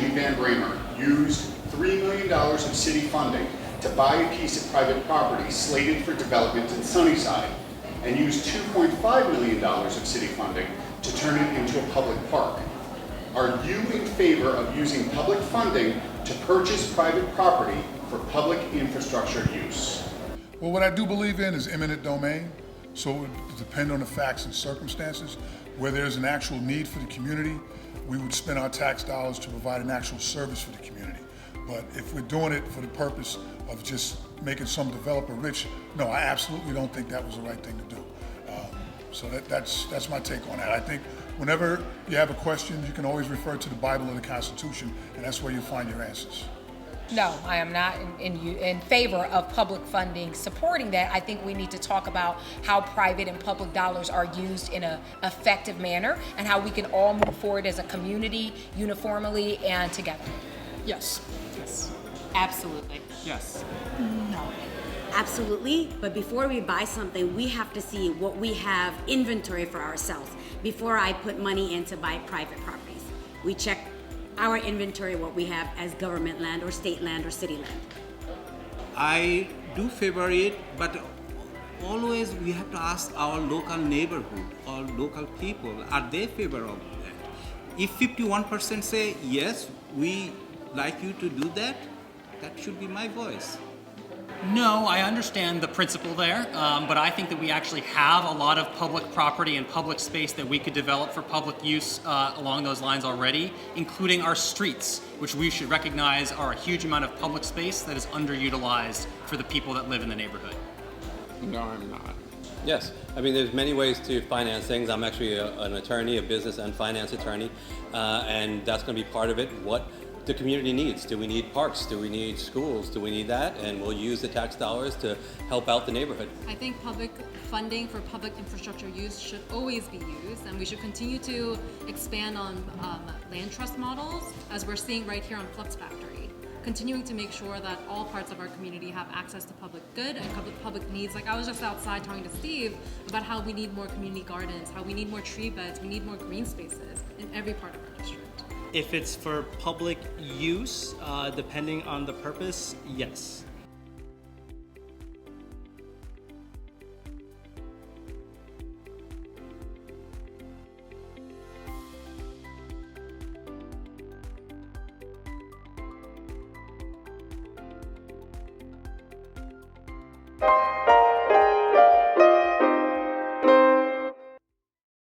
Jimmy Van Bramer, used $3 million of city funding to buy a piece of private property slated for development in Sunnyside, and used $2.5 million of city funding to turn it into a public park. Are you in favor of using public funding to purchase private property for public infrastructure use? Well, what I do believe in is eminent domain, so it would depend on the facts and circumstances. Where there's an actual need for the community, we would spend our tax dollars to provide an actual service for the community. But if we're doing it for the purpose of just making some developer rich, no, I absolutely don't think that was the right thing to do. So that's my take on that. I think whenever you have a question, you can always refer to the Bible or the Constitution, and that's where you'll find your answers. No, I am not in favor of public funding supporting that. I think we need to talk about how private and public dollars are used in an effective manner and how we can all move forward as a community uniformly and together. Yes. Yes. Absolutely. Yes. No. Absolutely, but before we buy something, we have to see what we have inventory for ourselves before I put money in to buy private properties. We check our inventory, what we have as government land or state land or city land. I do favor it, but always we have to ask our local neighborhood or local people, are they favor of that? If 51% say yes, we like you to do that, that should be my voice. No, I understand the principle there, but I think that we actually have a lot of public property and public space that we could develop for public use along those lines already, including our streets, which we should recognize are a huge amount of public space that is underutilized for the people that live in the neighborhood. No, I'm not. Yes, I mean there's many ways to finance things. I'm actually an attorney, a business and finance attorney, and that's going to be part of it. What the community needs. Do we need parks? Do we need schools? Do we need that? And we'll use the tax dollars to help out the neighborhood. I think public funding for public infrastructure use should always be used, and we should continue to expand on land trust models, as we're seeing right here on Flux Factory. Continuing to make sure that all parts of our community have access to public good and public needs. Like I was just outside talking to Steve about how we need more community gardens, how we need more tree beds, we need more green spaces in every part of our district. If it's for public use, depending on the purpose, yes.